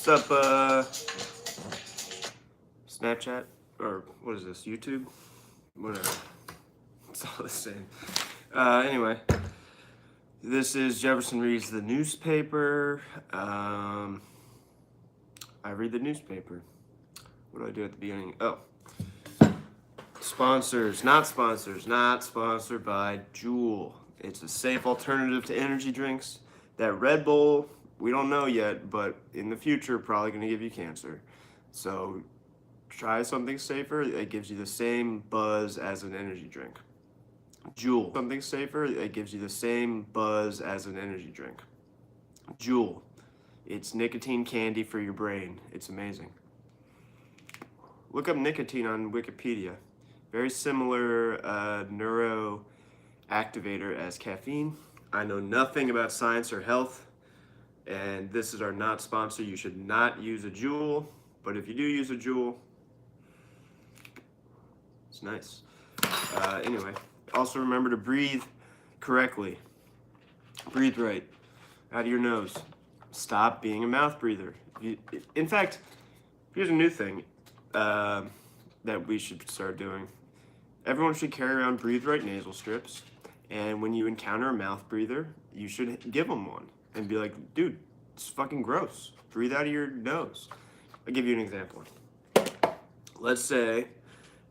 What's up, Snapchat? Or what is this, YouTube? Whatever. It's all the same. Anyway, this is Jefferson reads the newspaper. I read the newspaper. What do I do at the beginning? Oh. Sponsors, not sponsored by Juul. It's a safe alternative to energy drinks. That Red Bull, we don't know yet, but in the future, probably going to give you cancer. So try something safer that gives you the same buzz as an energy drink. Juul, something safer that gives you the same buzz as an energy drink. Juul, it's nicotine candy for your brain. It's amazing. Look up nicotine on Wikipedia. Very similar neuroactivator as caffeine. I know nothing about science or health, and this is our not sponsor. You should not use a Juul, but if you do use a Juul, it's nice. Anyway, also remember to breathe correctly. Breathe right out of your nose. Stop being a mouth breather. In fact, here's a new thing that we should start doing. Everyone should carry around Breathe Right nasal strips, and when you encounter a mouth breather, you should give them one and be like, dude, it's fucking gross. Breathe out of your nose. I'll give you an example. Let's say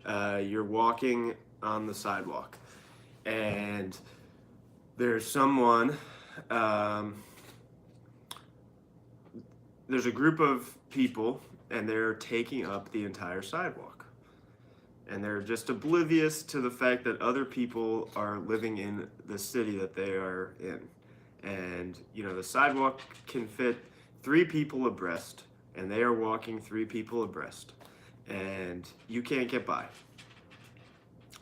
you're walking on the sidewalk, and there's someone, there's a group of people, and they're taking up the entire sidewalk. And they're just oblivious to the fact that other people are living in the city that they are in. And, you know, the sidewalk can fit 3 people abreast, and they are walking 3 people abreast. And you can't get by.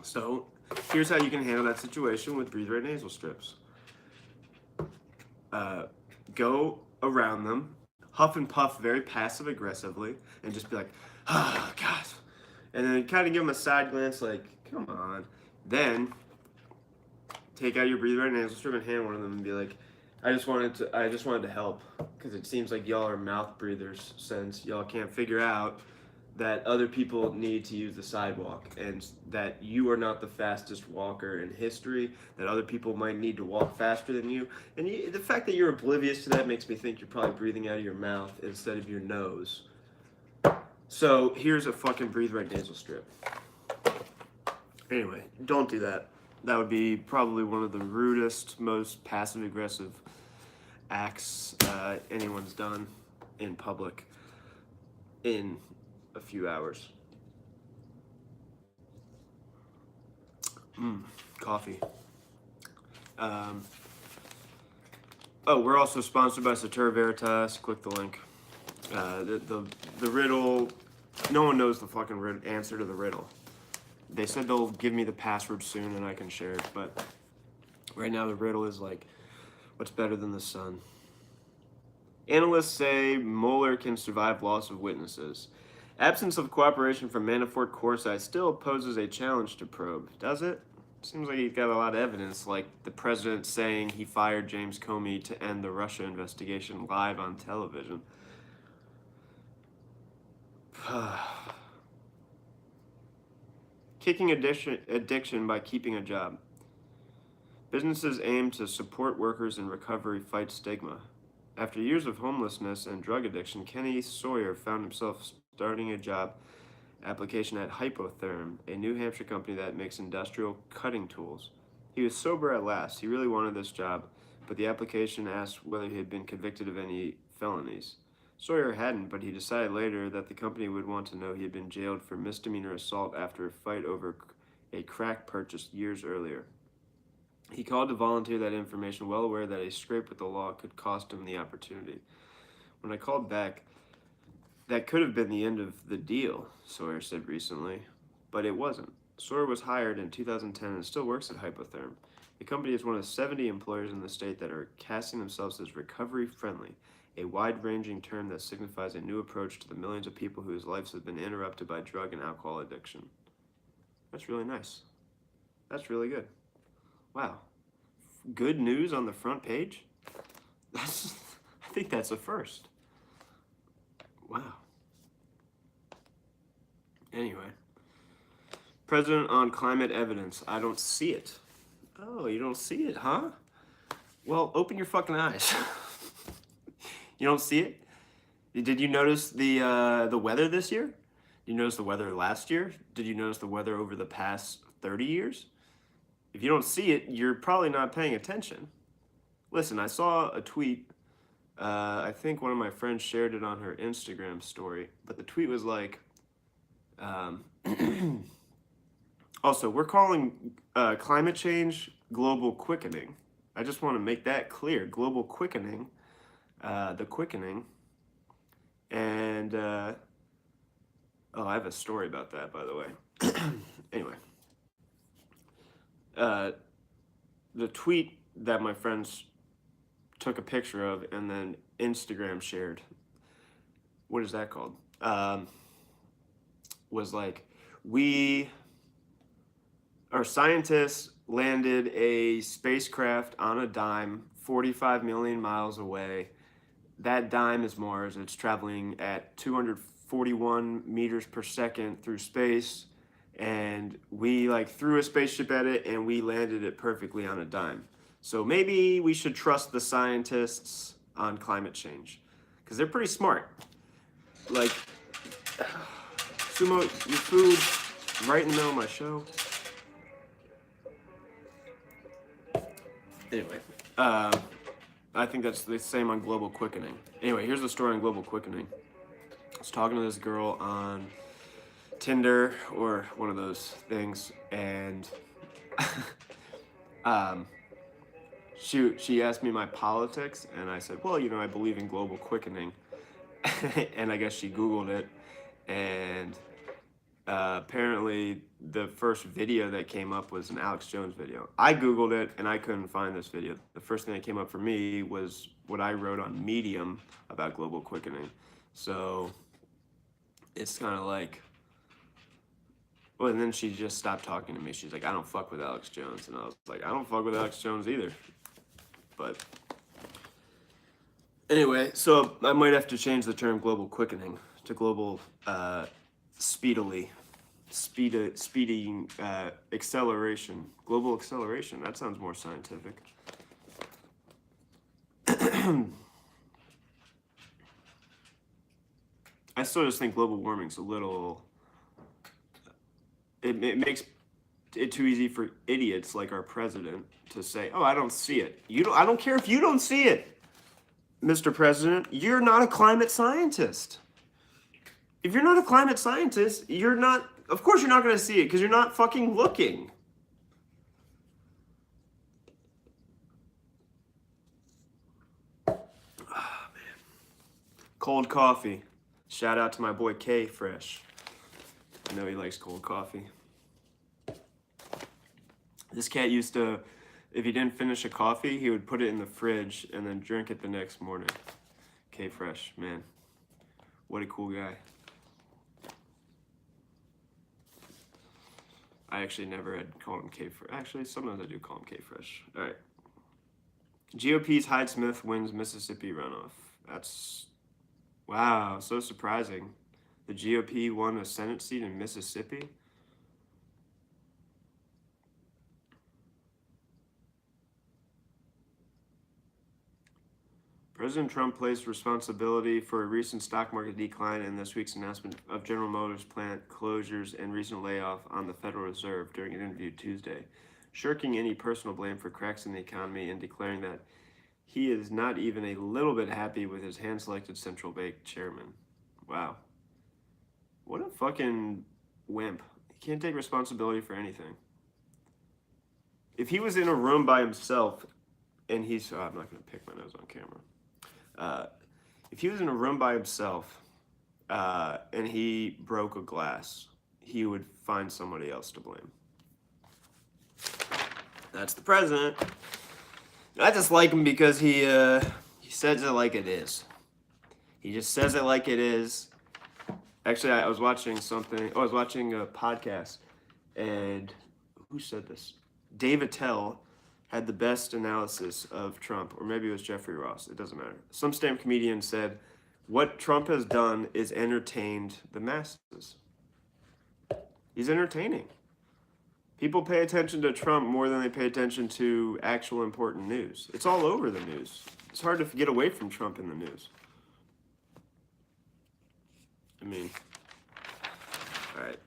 So, here's how you can handle that situation with Breathe Right nasal strips. Go around them, huff and puff very passive aggressively, and just be like, oh, God. And then kind of give them a side glance like, come on. Then take out your Breathe Right nasal strip and hand one of them and be like, I just wanted to help, because it seems like y'all are mouth breathers since y'all can't figure out that other people need to use the sidewalk, and that you are not the fastest walker in history, that other people might need to walk faster than you. And the fact that you're oblivious to that makes me think you're probably breathing out of your mouth instead of your nose. So here's a fucking Breathe Right nasal strip. Anyway, don't do that. That would be probably one of the rudest, most passive-aggressive acts anyone's done in public in a few hours. Coffee. We're also sponsored by Satura Veritas. Click the link. The riddle, no one knows the fucking answer to the riddle. They said they'll give me the password soon and I can share it, but right now the riddle is like, what's better than the sun? Analysts say Mueller can survive loss of witnesses. Absence of cooperation from Manafort Corsai still poses a challenge to probe, does it? Seems like he's got a lot of evidence, like the president saying he fired James Comey to end the Russia investigation live on television. Kicking addiction by keeping a job. Businesses aim to support workers in recovery, fight stigma. After years of homelessness and drug addiction, Kenny Sawyer found himself starting a job application at Hypotherm, a New Hampshire company that makes industrial cutting tools. He was sober at last. He really wanted this job, but the application asked whether he had been convicted of any felonies. Sawyer hadn't, but he decided later that the company would want to know he had been jailed for misdemeanor assault after a fight over a crack purchased years earlier. He called to volunteer that information, well aware that a scrape with the law could cost him the opportunity. When I called back, that could have been the end of the deal, Sawyer said recently, but it wasn't. Sawyer was hired in 2010 and still works at Hypotherm. The company is one of 70 employers in the state that are casting themselves as recovery-friendly, a wide-ranging term that signifies a new approach to the millions of people whose lives have been interrupted by drug and alcohol addiction. That's really nice. That's really good. Wow. Good news on the front page? I think that's a first. Wow. Anyway. President on climate evidence. I don't see it. Oh, you don't see it, huh? Well, open your fucking eyes. You don't see it? Did you notice the weather this year? Did you notice the weather last year? Did you notice the weather over the past 30 years? If you don't see it, you're probably not paying attention. Listen, I saw a tweet. I think one of my friends shared it on her Instagram story, but the tweet was like, um, also, we're calling climate change global quickening. I just want to make that clear. Global quickening, the quickening. And, oh, I have a story about that, by the way. Anyway, the tweet that my friends took a picture of and then Instagram shared, what is that called? Was like, our scientists landed a spacecraft on a dime 45 million miles away. That dime is Mars. It's traveling at 241 meters per second through space. And we like threw a spaceship at it and we landed it perfectly on a dime. So maybe we should trust the scientists on climate change because they're pretty smart. Like, Sumo, your food right in the middle of my show. Anyway, I think that's the same on global quickening. Anyway, here's the story on global quickening. I was talking to this girl on Tinder or one of those things, and she asked me my politics, and I said, well, I believe in global quickening. And I guess she Googled it, and apparently the first video that came up was an Alex Jones video. I Googled it and I couldn't find this video. The first thing that came up for me was what I wrote on Medium about global quickening. So it's kind of like, well, and then she just stopped talking to me. She's like, I don't fuck with Alex Jones. And I was like, I don't fuck with Alex Jones either. But anyway, so I might have to change the term global quickening to global speeding acceleration. Global acceleration. That sounds more scientific. I still just think global warming's a little. It makes it too easy for idiots like our president to say, "Oh, I don't see it." I don't care if you don't see it, Mr. President. You're not a climate scientist. If you're not a climate scientist, you're not. Of course, you're not going to see it because you're not fucking looking. Oh, man. Cold coffee. Shout out to my boy K Fresh. I know he likes cold coffee. This cat used to, if he didn't finish a coffee, he would put it in the fridge and then drink it the next morning. K Fresh, man. What a cool guy. I actually never had called him K Fresh. Actually, sometimes I do call him K Fresh. All right. GOP's Hyde Smith wins Mississippi runoff. That's, wow, so surprising. The GOP won a Senate seat in Mississippi. President Trump placed responsibility for a recent stock market decline and this week's announcement of General Motors plant closures and recent layoff on the Federal Reserve during an interview Tuesday, shirking any personal blame for cracks in the economy and declaring that he is not even a little bit happy with his hand-selected central bank chairman. Wow. What a fucking wimp. He can't take responsibility for anything. If he was in a room by himself and he's... Oh, I'm not going to pick my nose on camera. If he was in a room by himself and he broke a glass, he would find somebody else to blame. That's the president. I just like him because he says it like it is. He just says it like it is. Actually, I was watching something. Oh, I was watching a podcast, and who said this? Dave Attell had the best analysis of Trump, or maybe it was Jeffrey Ross. It doesn't matter. Some stand-up comedian said, What Trump has done is entertained the masses. He's entertaining. People pay attention to Trump more than they pay attention to actual important news. It's all over the news. It's hard to get away from Trump in the news. I mean, all right.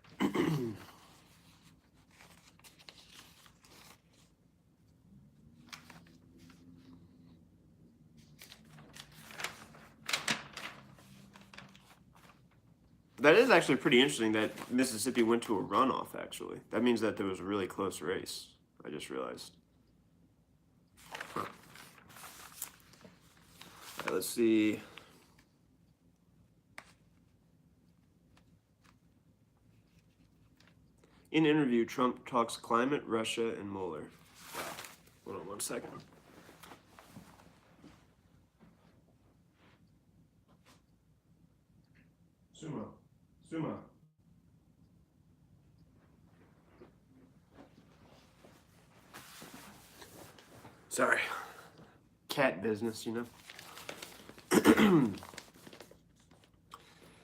That is actually pretty interesting that Mississippi went to a runoff, actually. That means that there was a really close race. I just realized. Huh. All right, let's see. In interview, Trump talks climate, Russia, and Mueller. Wow. Hold on 1 second. Sumo. Sorry. Cat business, you know?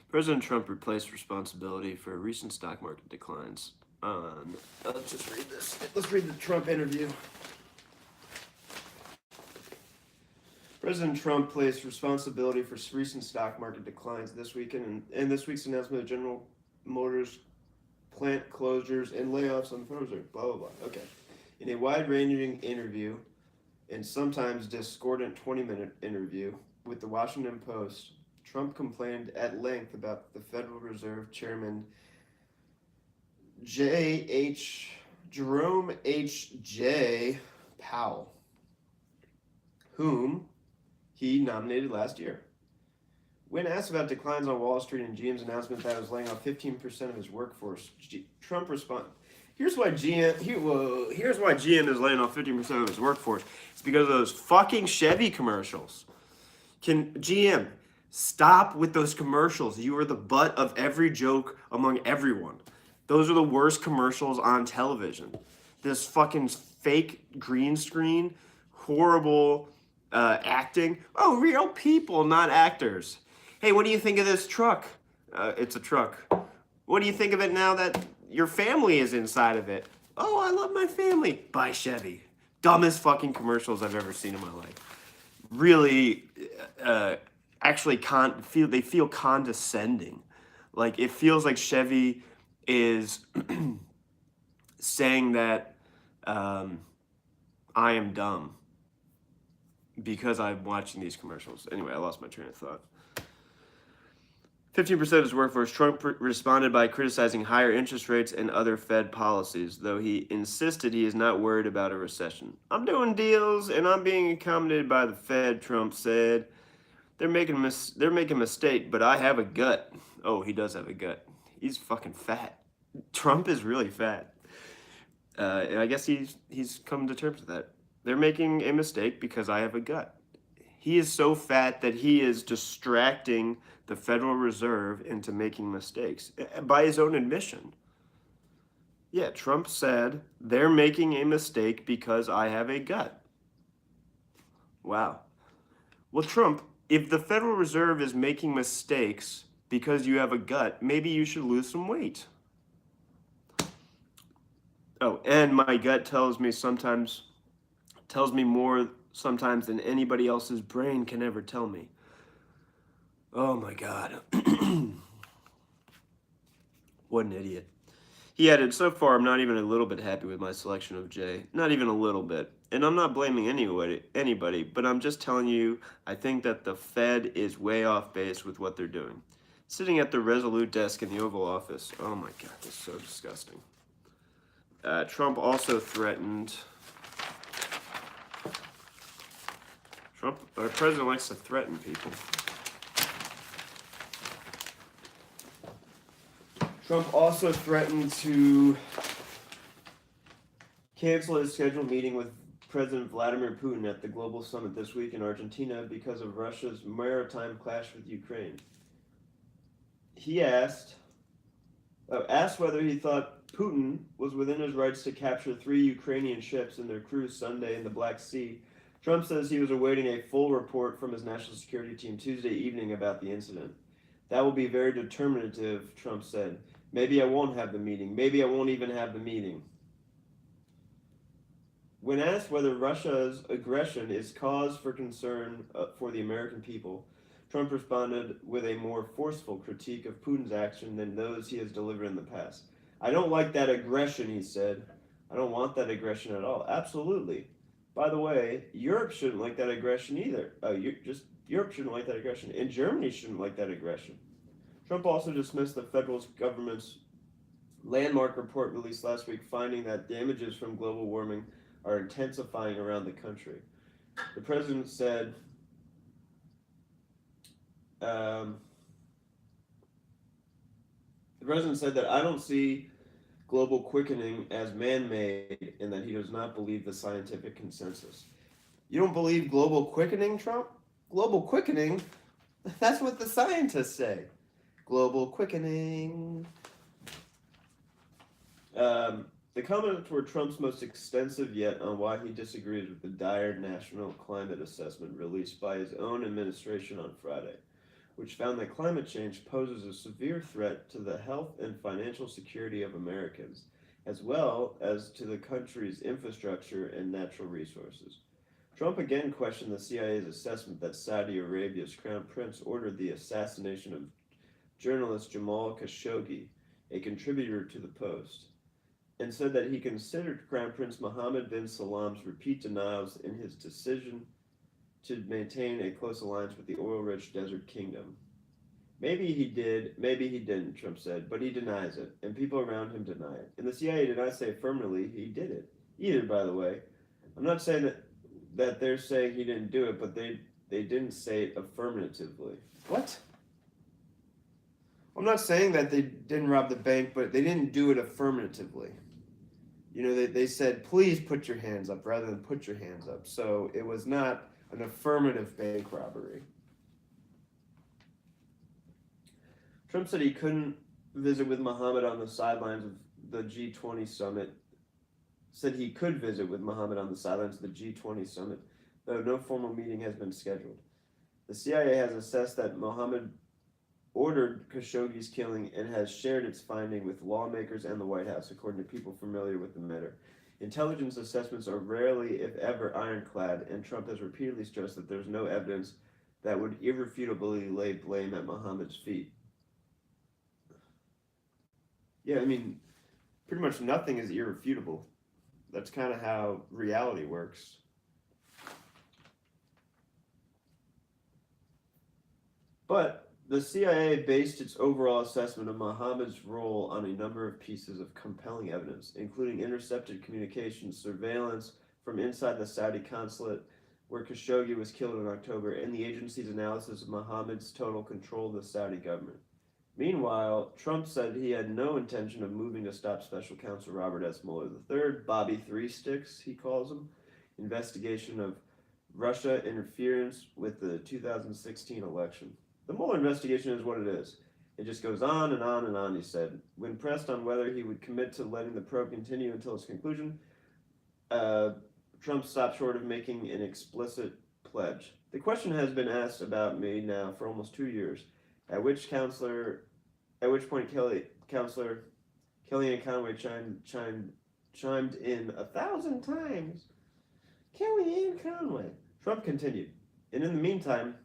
President Trump replaced responsibility for recent stock market declines on. Let's just read this. Let's read the Trump interview. President Trump placed responsibility for recent stock market declines this weekend and this week's announcement of General Motors plant closures and layoffs on the Federal Reserve. Blah, blah, blah. Okay. In a wide-ranging interview and sometimes discordant 20-minute interview with the Washington Post, Trump complained at length about the Federal Reserve Chairman Jerome H.J. Powell, whom he nominated last year. When asked about declines on Wall Street and GM's announcement that it was laying off 15% of his workforce, Trump responded, here's why GM is laying off 15% of his workforce. It's because of those fucking Chevy commercials. Can GM stop with those commercials? You are the butt of every joke among everyone. Those are the worst commercials on television. This fucking fake green screen, horrible acting. Oh, real people, not actors. Hey, what do you think of this truck? It's a truck. What do you think of it now that your family is inside of it? Oh, I love my family. Buy Chevy. Dumbest fucking commercials I've ever seen in my life. Really, actually, they feel condescending. Like, it feels like Chevy is saying that I am dumb because I'm watching these commercials. Anyway, I lost my train of thought. 15% of his workforce. Trump responded by criticizing higher interest rates and other Fed policies, though he insisted he is not worried about a recession. I'm doing deals and I'm being accommodated by the Fed, Trump said. They're making a mistake, but I have a gut. Oh, he does have a gut. He's fucking fat. Trump is really fat. And I guess he's come to terms with that. They're making a mistake because I have a gut. He is so fat that he is distracting the Federal Reserve into making mistakes by his own admission. Yeah, Trump said they're making a mistake because I have a gut. Wow. Well, Trump, if the Federal Reserve is making mistakes because you have a gut, maybe you should lose some weight. Oh, and my gut tells me more sometimes than anybody else's brain can ever tell me. Oh my God. What an idiot. He added, so far I'm not even a little bit happy with my selection of Jay. Not even a little bit. And I'm not blaming anybody, but I'm just telling you, I think that the Fed is way off base with what they're doing. Sitting at the Resolute desk in the Oval Office. Oh my God, that's so disgusting. Trump also threatened. Our president likes to threaten people. Trump also threatened to cancel his scheduled meeting with President Vladimir Putin at the Global Summit this week in Argentina because of Russia's maritime clash with Ukraine. He asked whether he thought Putin was within his rights to capture 3 Ukrainian ships and their crews Sunday in the Black Sea. Trump says he was awaiting a full report from his national security team Tuesday evening about the incident. That will be very determinative, Trump said. Maybe I won't have the meeting. Maybe I won't even have the meeting. When asked whether Russia's aggression is cause for concern for the American people, Trump responded with a more forceful critique of Putin's action than those he has delivered in the past. I don't like that aggression, he said. I don't want that aggression at all. Absolutely. By the way, Europe shouldn't like that aggression either. Europe shouldn't like that aggression, and Germany shouldn't like that aggression. Trump also dismissed the federal government's landmark report released last week, finding that damages from global warming are intensifying around the country. The president said, that I don't see global quickening as man-made and that he does not believe the scientific consensus. You don't believe global quickening, Trump? Global quickening? That's what the scientists say. Global quickening. The comments were Trump's most extensive yet on why he disagrees with the dire national climate assessment released by his own administration on Friday, which found that climate change poses a severe threat to the health and financial security of Americans, as well as to the country's infrastructure and natural resources. Trump again questioned the CIA's assessment that Saudi Arabia's crown prince ordered the assassination of journalist Jamal Khashoggi, a contributor to the Post, and said that he considered Crown Prince Mohammed bin Salam's repeat denials in his decision to maintain a close alliance with the oil-rich desert kingdom. Maybe he did, maybe he didn't, Trump said, but he denies it, and people around him deny it. And the CIA did not say affirmatively he did it, either, by the way. I'm not saying that they're saying he didn't do it, but they didn't say it affirmatively. What? I'm not saying that they didn't rob the bank, but they didn't do it affirmatively. You know, they said, please put your hands up rather than put your hands up. So it was not an affirmative bank robbery. Trump said he couldn't visit with Mohammed on the sidelines of the G20 summit. Said he could visit with Mohammed on the sidelines of the G20 summit, though no formal meeting has been scheduled. The CIA has assessed that Mohammed ordered Khashoggi's killing and has shared its finding with lawmakers and the White House, according to people familiar with the matter. Intelligence assessments are rarely, if ever, ironclad, and Trump has repeatedly stressed that there's no evidence that would irrefutably lay blame at Mohammed's feet. Yeah, I mean, pretty much nothing is irrefutable. That's kind of how reality works. But the CIA based its overall assessment of Mohammed's role on a number of pieces of compelling evidence, including intercepted communications, surveillance from inside the Saudi consulate where Khashoggi was killed in October, and the agency's analysis of Mohammed's total control of the Saudi government. Meanwhile, Trump said he had no intention of moving to stop Special Counsel Robert S. Mueller III, Bobby Three Sticks, he calls him, investigation of Russia interference with the 2016 election. The Mueller investigation is what it is. It just goes on and on and on, he said. When pressed on whether he would commit to letting the probe continue until its conclusion, Trump stopped short of making an explicit pledge. The question has been asked about me now for almost 2 years, at which point Counselor Kellyanne Conway chimed in 1,000 times. Kellyanne Conway. Trump continued. And in the meantime,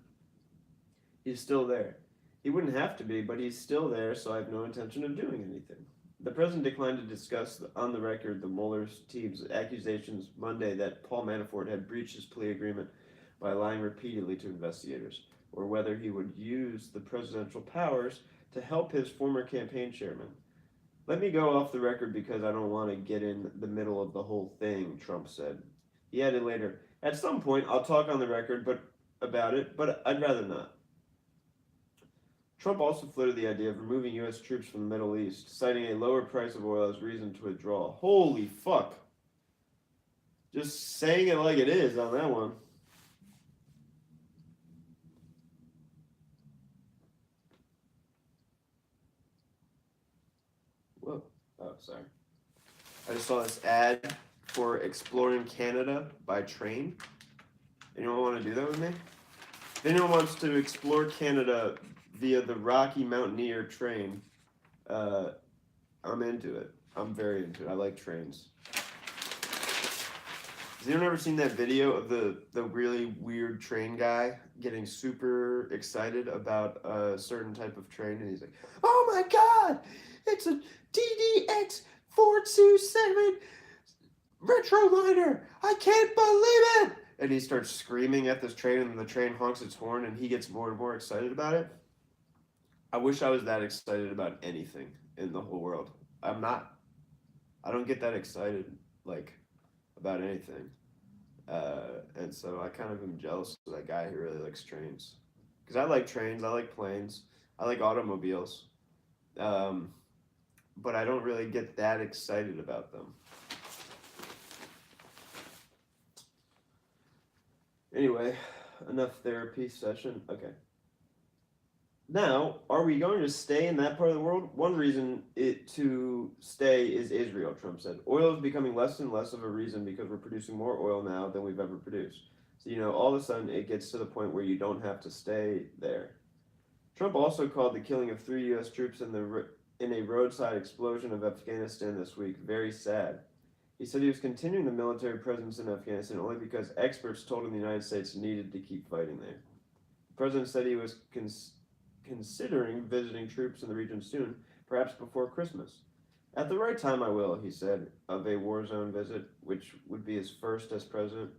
he's still there. He wouldn't have to be, but he's still there, so I have no intention of doing anything. The president declined to discuss on the record the Mueller team's accusations Monday that Paul Manafort had breached his plea agreement by lying repeatedly to investigators, or whether he would use the presidential powers to help his former campaign chairman. Let me go off the record because I don't want to get in the middle of the whole thing, Trump said. He added later, at some point I'll talk on the record about it, but I'd rather not. Trump also floated the idea of removing U.S. troops from the Middle East, citing a lower price of oil as reason to withdraw. Holy fuck. Just saying it like it is on that one. Whoa. Oh, sorry. I just saw this ad for exploring Canada by train. Anyone want to do that with me? If anyone wants to explore Canada via the Rocky Mountaineer train, I'm into it. I'm very into it. I like trains. Has anyone ever seen that video of the really weird train guy getting super excited about a certain type of train, and he's like, "Oh my God, it's a DDX 427 Retroliner! I can't believe it!" And he starts screaming at this train, and the train honks its horn, and he gets more and more excited about it. I wish I was that excited about anything in the whole world. I'm not. I don't get that excited, like, about anything. And so I kind of am jealous of that guy who really likes trains. Because I like trains, I like planes, I like automobiles. But I don't really get that excited about them. Anyway, enough therapy session. Okay. Now, are we going to stay in that part of the world? One reason to stay is Israel, Trump said. Oil is becoming less and less of a reason because we're producing more oil now than we've ever produced. So, all of a sudden it gets to the point where you don't have to stay there. Trump also called the killing of 3 U.S. troops in a roadside explosion of Afghanistan this week very sad. He said he was continuing the military presence in Afghanistan only because experts told him the United States needed to keep fighting there. The president said he was considering visiting troops in the region soon, perhaps before Christmas. At the right time I will, he said, of a war zone visit, which would be his first as president.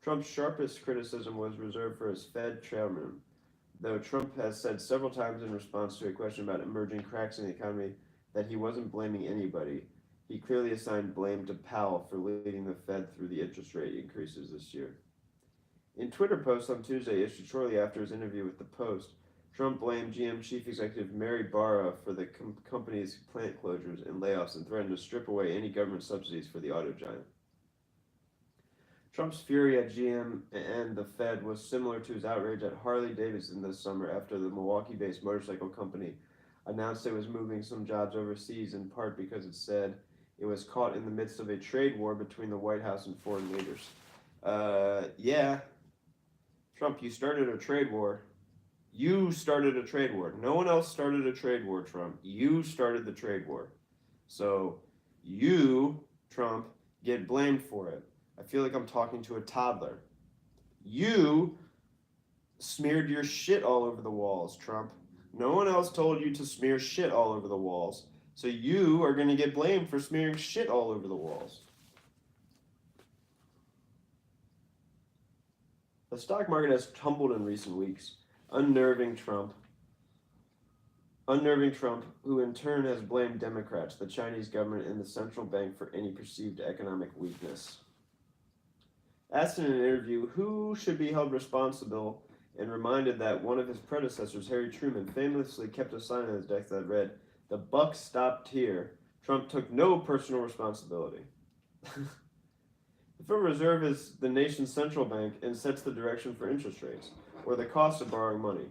Trump's sharpest criticism was reserved for his Fed chairman, though Trump has said several times in response to a question about emerging cracks in the economy that he wasn't blaming anybody. He clearly assigned blame to Powell for leading the Fed through the interest rate increases this year. In Twitter posts on Tuesday, issued shortly after his interview with the Post, Trump blamed GM chief executive Mary Barra for the company's plant closures and layoffs and threatened to strip away any government subsidies for the auto giant. Trump's fury at GM and the Fed was similar to his outrage at Harley-Davidson this summer after the Milwaukee-based motorcycle company announced it was moving some jobs overseas, in part because it said it was caught in the midst of a trade war between the White House and foreign leaders. Yeah. Trump, you started a trade war. You started a trade war. No one else started a trade war, Trump. You started the trade war. So you, Trump, get blamed for it. I feel like I'm talking to a toddler. You smeared your shit all over the walls, Trump. No one else told you to smear shit all over the walls. So you are going to get blamed for smearing shit all over the walls. The stock market has tumbled in recent weeks, unnerving Trump, who in turn has blamed Democrats, the Chinese government, and the central bank for any perceived economic weakness. Asked in an interview who should be held responsible, and reminded that one of his predecessors, Harry Truman, famously kept a sign on his desk that read, "The buck stopped here," Trump took no personal responsibility. The Federal Reserve is the nation's central bank and sets the direction for interest rates, or the cost of borrowing money.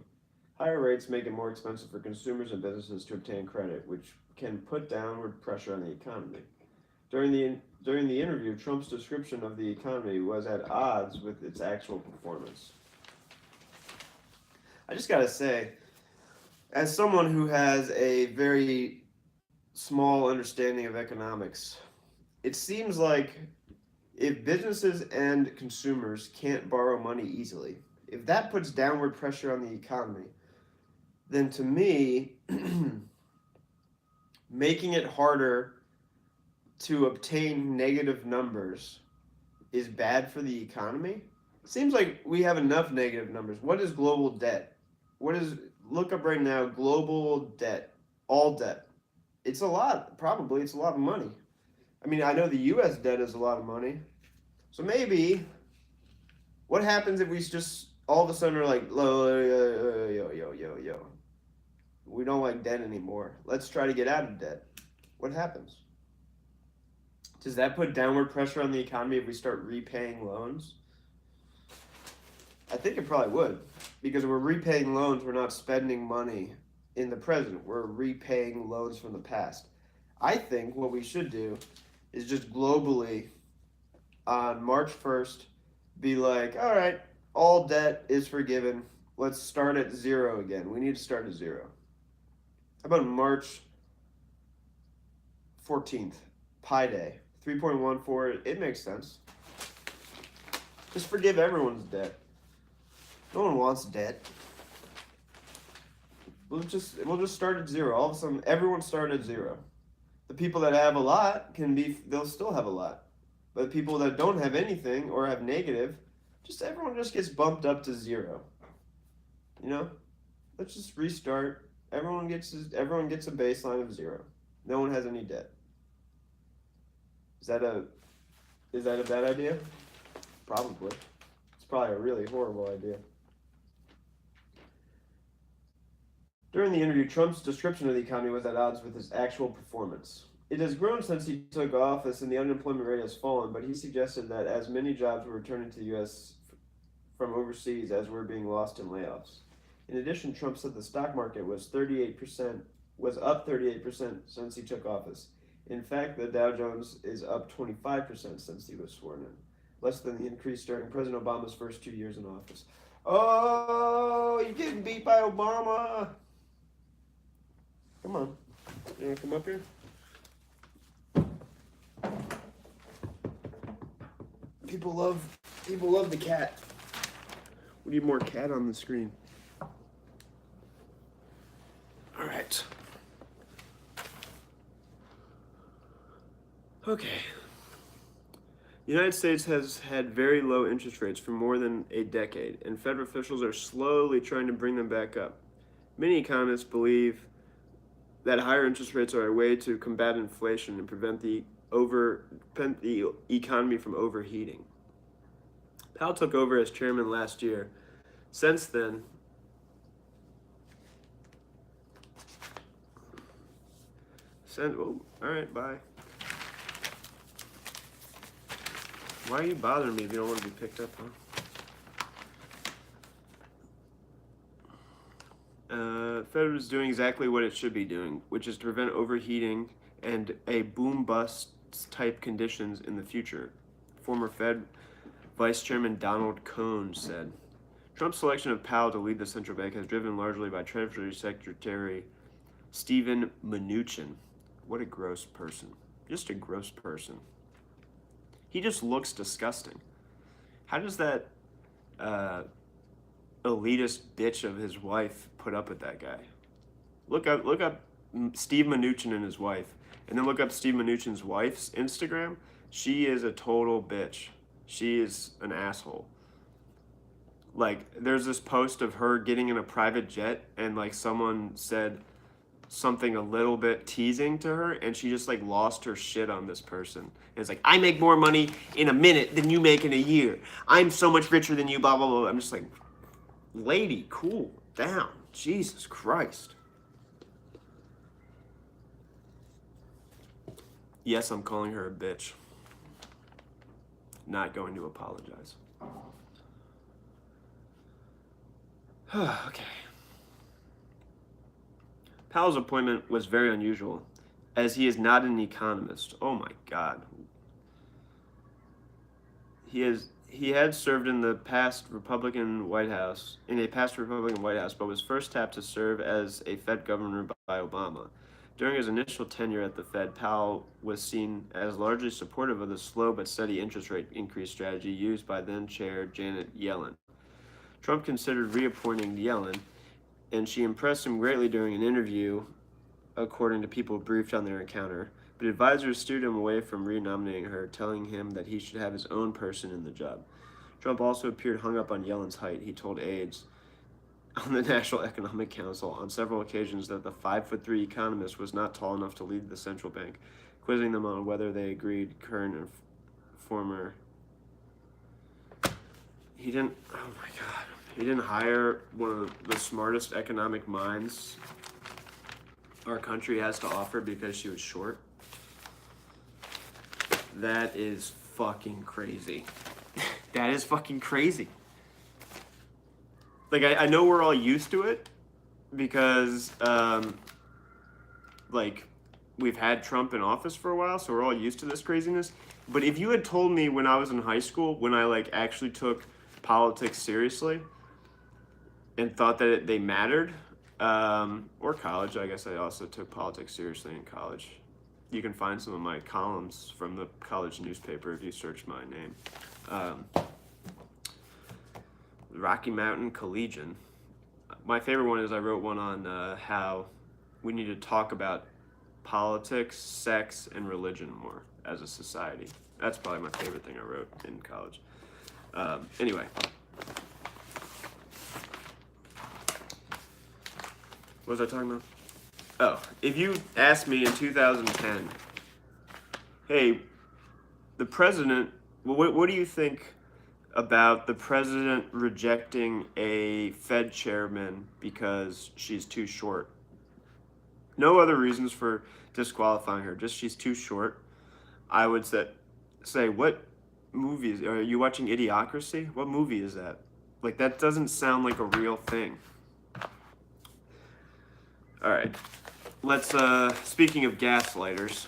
Higher rates make it more expensive for consumers and businesses to obtain credit, which can put downward pressure on the economy. During the interview, Trump's description of the economy was at odds with its actual performance. I just gotta say, as someone who has a very small understanding of economics, it seems like if businesses and consumers can't borrow money easily, if that puts downward pressure on the economy, then to me, making it harder to obtain negative numbers is bad for the economy. It seems like we have enough negative numbers. What is global debt? Look up right now, global debt, all debt. It's a lot, probably, it's a lot of money. I mean, I know the U.S. debt is a lot of money. So maybe, what happens if we just all of a sudden are like, yo, we don't like debt anymore. Let's try to get out of debt. What happens? Does that put downward pressure on the economy if we start repaying loans? I think it probably would, because we're repaying loans, we're not spending money in the present. We're repaying loans from the past. I think what we should do is just globally on March 1st be like, all right, All debt is forgiven. Let's start at zero again. We need to start at zero. How about March 14th? Pi Day. 3.14. It makes sense. Just forgive everyone's debt. No one wants debt. We'll just start at zero. All of a sudden, everyone start at zero. The people that have a lot they'll still have a lot. But the people that don't have anything or have negative, everyone just gets bumped up to zero. You know? Let's just restart. Everyone gets a baseline of zero. No one has any debt. Is that a bad idea? Probably. It's probably a really horrible idea. During the interview, Trump's description of the economy was at odds with his actual performance. It has grown since he took office and the unemployment rate has fallen, but he suggested that as many jobs were returning to the U.S. from overseas as were being lost in layoffs. In addition, Trump said the stock market was up 38% since he took office. In fact, the Dow Jones is up 25% since he was sworn in, less than the increase during President Obama's first 2 years in office. Oh, you're getting beat by Obama. Come on. You want to come up here? People love the cat. We need more cat on the screen. All right. Okay. The United States has had very low interest rates for more than a decade, and federal officials are slowly trying to bring them back up. Many economists believe that higher interest rates are a way to combat inflation and prevent the economy from overheating. Powell took over as chairman last year. Since then, all right, bye. Why are you bothering me if you don't want to be picked up, huh? Fed is doing exactly what it should be doing, which is to prevent overheating and a boom-bust type conditions in the future, former Fed Vice Chairman Donald Cohn said. Trump's selection of Powell to lead the central bank has driven largely by Treasury Secretary Steven Mnuchin. What a gross person. Just a gross person. He just looks disgusting. How does that elitist bitch of his wife put up with that guy? Look up Steve Mnuchin and his wife, and then look up Steve Mnuchin's wife's Instagram. She is a total bitch. She is an asshole. Like, there's this post of her getting in a private jet, and like someone said something a little bit teasing to her, and she just like lost her shit on this person. And it's like, I make more money in a minute than you make in a year. I'm so much richer than you, blah, blah, blah. I'm just like, lady, cool down. Jesus Christ. Yes, I'm calling her a bitch. Not going to apologize. Okay. Powell's appointment was very unusual, as he is not an economist. Oh my God. He had served in a past Republican White House, but was first tapped to serve as a Fed governor by Obama. During his initial tenure at the Fed, Powell was seen as largely supportive of the slow but steady interest rate increase strategy used by then-Chair Janet Yellen. Trump considered reappointing Yellen, and she impressed him greatly during an interview, according to people briefed on their encounter, but advisors steered him away from renominating her, telling him that he should have his own person in the job. Trump also appeared hung up on Yellen's height. He told aides on the National Economic Council on several occasions that the 5'3" economist was not tall enough to lead the central bank, quizzing them on whether they agreed current and former. He didn't hire one of the smartest economic minds our country has to offer because she was short. That is fucking crazy. That is fucking crazy. Like, I know we're all used to it because, we've had Trump in office for a while, so we're all used to this craziness. But if you had told me when I was in high school, when I, actually took politics seriously and thought that they mattered, or college. I guess I also took politics seriously in college. You can find some of my columns from the college newspaper if you search my name. Um, Rocky Mountain Collegian. My favorite one is I wrote one on how we need to talk about politics, sex, and religion more as a society. That's probably my favorite thing I wrote in college. Anyway. What was I talking about? Oh, if you asked me in 2010, hey, the president, what do you think about the president rejecting a Fed chairman because she's too short? No other reasons for disqualifying her, just she's too short. I would say, what movies are you watching? Idiocracy? What movie is that? Like, that doesn't sound like a real thing. All right, let's, speaking of gaslighters,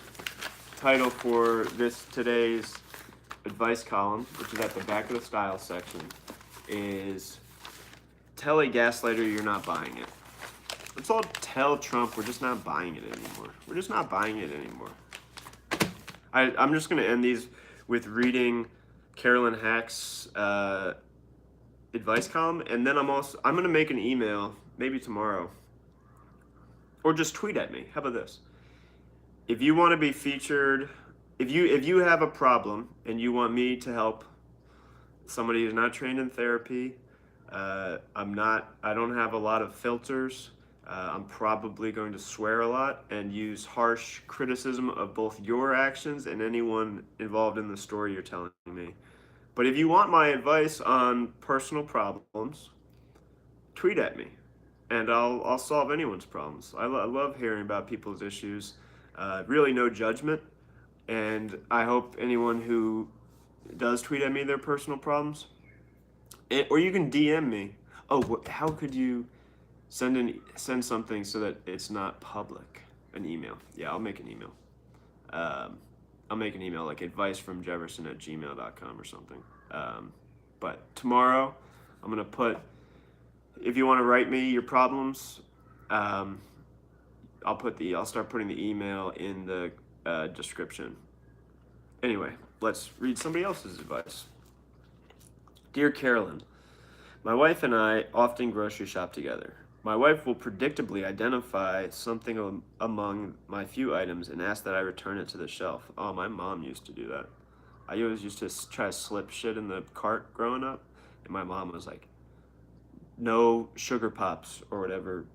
title for today's advice column, which is at the back of the style section, is tell a gaslighter you're not buying it. Let's all tell Trump we're just not buying it anymore. We're just not buying it anymore. I'm just going to end these with reading Carolyn Hack's advice column, and then I'm going to make an email, maybe tomorrow, or just tweet at me. How about this? If you want to be featured, if you have a problem and you want me to help somebody who's not trained in therapy, I don't have a lot of filters. I'm probably going to swear a lot and use harsh criticism of both your actions and anyone involved in the story you're telling me. But if you want my advice on personal problems, tweet at me, and I'll solve anyone's problems. I love hearing about people's issues. Really, no judgment, and I hope anyone who does tweet at me their personal problems, or you can DM me. Oh, how could you send something so that it's not public? An email. Yeah, I'll make an email. I'll make an email like advicefromjefferson@gmail.com or something. But tomorrow, I'm gonna put, if you want to write me your problems, I'll start putting the email in the description. Anyway, let's read somebody else's advice. Dear Carolyn, my wife and I often grocery shop together. My wife will predictably identify something among my few items and ask that I return it to the shelf. Oh, my mom used to do that. I always used to try to slip shit in the cart growing up, and my mom was like, no sugar pops or whatever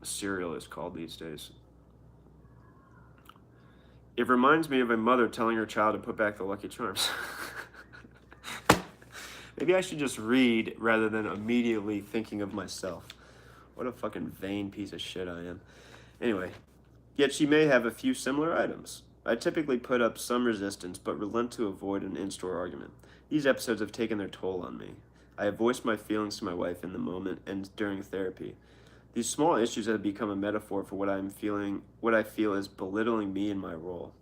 cereal is called these days. It reminds me of a mother telling her child to put back the Lucky Charms. Maybe I should just read rather than immediately thinking of myself. What a fucking vain piece of shit I am. Anyway, yet she may have a few similar items. I typically put up some resistance, but relent to avoid an in-store argument. These episodes have taken their toll on me. I have voiced my feelings to my wife in the moment and during therapy. These small issues have become a metaphor for what I feel is belittling me and my role.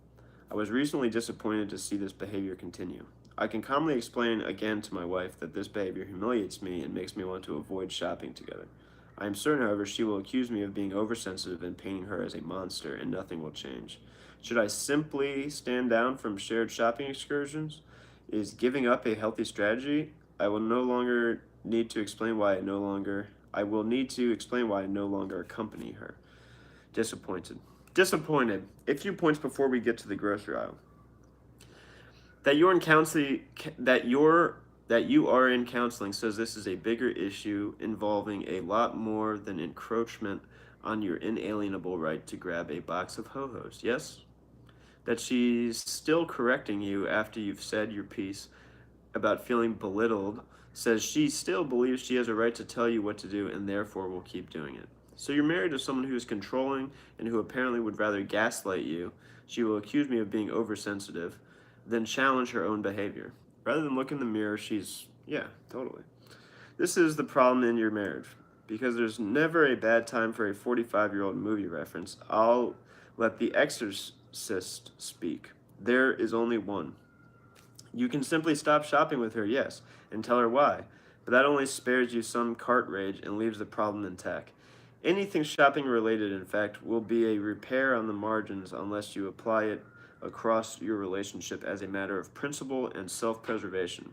I was recently disappointed to see this behavior continue. I can calmly explain again to my wife that this behavior humiliates me and makes me want to avoid shopping together. I am certain, however, she will accuse me of being oversensitive and painting her as a monster, and nothing will change. Should I simply stand down from shared shopping excursions? Is giving up a healthy strategy? I will need to explain why I no longer accompany her. Disappointed. A few points before we get to the grocery aisle. That you are in counseling says this is a bigger issue involving a lot more than encroachment on your inalienable right to grab a box of Ho-Hos. Yes? That she's still correcting you after you've said your piece about feeling belittled says she still believes she has a right to tell you what to do and therefore will keep doing it. So you're married to someone who is controlling and who apparently would rather gaslight you. She will accuse me of being oversensitive, then challenge her own behavior. Rather than look in the mirror, yeah, totally. This is the problem in your marriage. Because there's never a bad time for a 45-year-old movie reference, I'll let The Exorcist speak. There is only one. You can simply stop shopping with her, yes, and tell her why, but that only spares you some cart rage and leaves the problem intact. Anything shopping related, in fact, will be a repair on the margins unless you apply it across your relationship as a matter of principle and self preservation.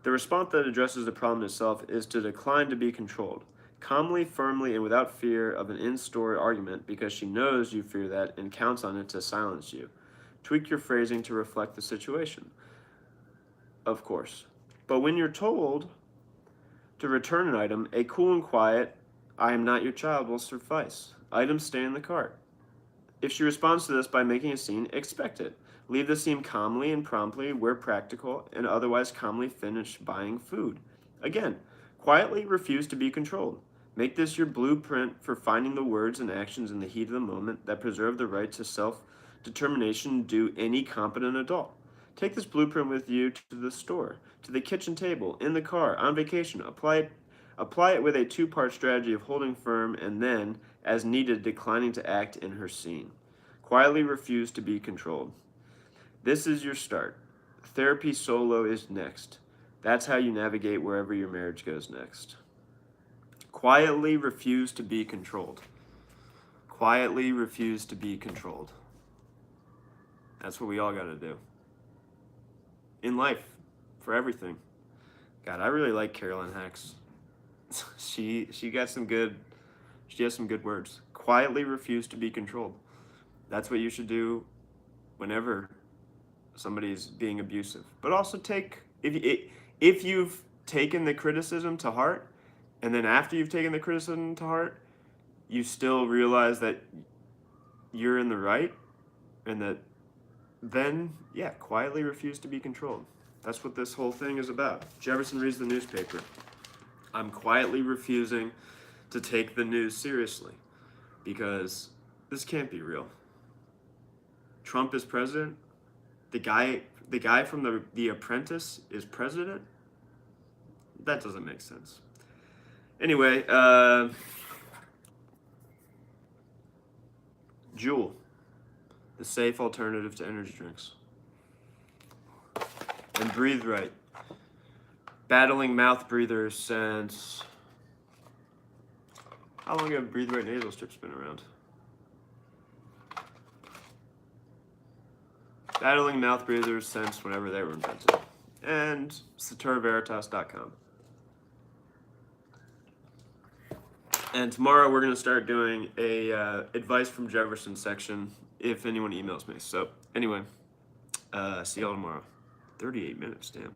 The response that addresses the problem itself is to decline to be controlled, calmly, firmly, and without fear of an in store argument because she knows you fear that and counts on it to silence you. Tweak your phrasing to reflect the situation, of course. But when you're told to return an item, a cool and quiet, I am not your child will suffice. Items stay in the cart. If she responds to this by making a scene, expect it. Leave the scene calmly and promptly where practical, and otherwise calmly finish buying food. Again, quietly refuse to be controlled. Make this your blueprint for finding the words and actions in the heat of the moment that preserve the right to self determination due any competent adult. Take this blueprint with you to the store, to the kitchen table, in the car, on vacation. Apply it with a two-part strategy of holding firm and then, as needed, declining to act in her scene. Quietly refuse to be controlled. This is your start. Therapy solo is next. That's how you navigate wherever your marriage goes next. Quietly refuse to be controlled. Quietly refuse to be controlled. That's what we all got to do. In life, for everything. God, I really like Carolyn Hacks. She got some good she has some good words. Quietly refuse to be controlled. That's what you should do whenever somebody's being abusive. But also if you've taken the criticism to heart, and then after you've taken the criticism to heart, you still realize that you're in the right, and that then, yeah, quietly refuse to be controlled. That's what this whole thing is about. Jefferson reads the newspaper. I'm quietly refusing to take the news seriously because this can't be real. Trump is president. The guy from the Apprentice is president. That doesn't make sense. Anyway, Juul, the safe alternative to energy drinks. And Breathe Right. Battling mouth breathers since... How long have Breathe Right nasal strips been around? Battling mouth breathers since whenever they were invented. And saturveritas.com. And tomorrow we're going to start doing a advice from Jefferson section if anyone emails me. So anyway, see y'all tomorrow. 38 minutes, damn.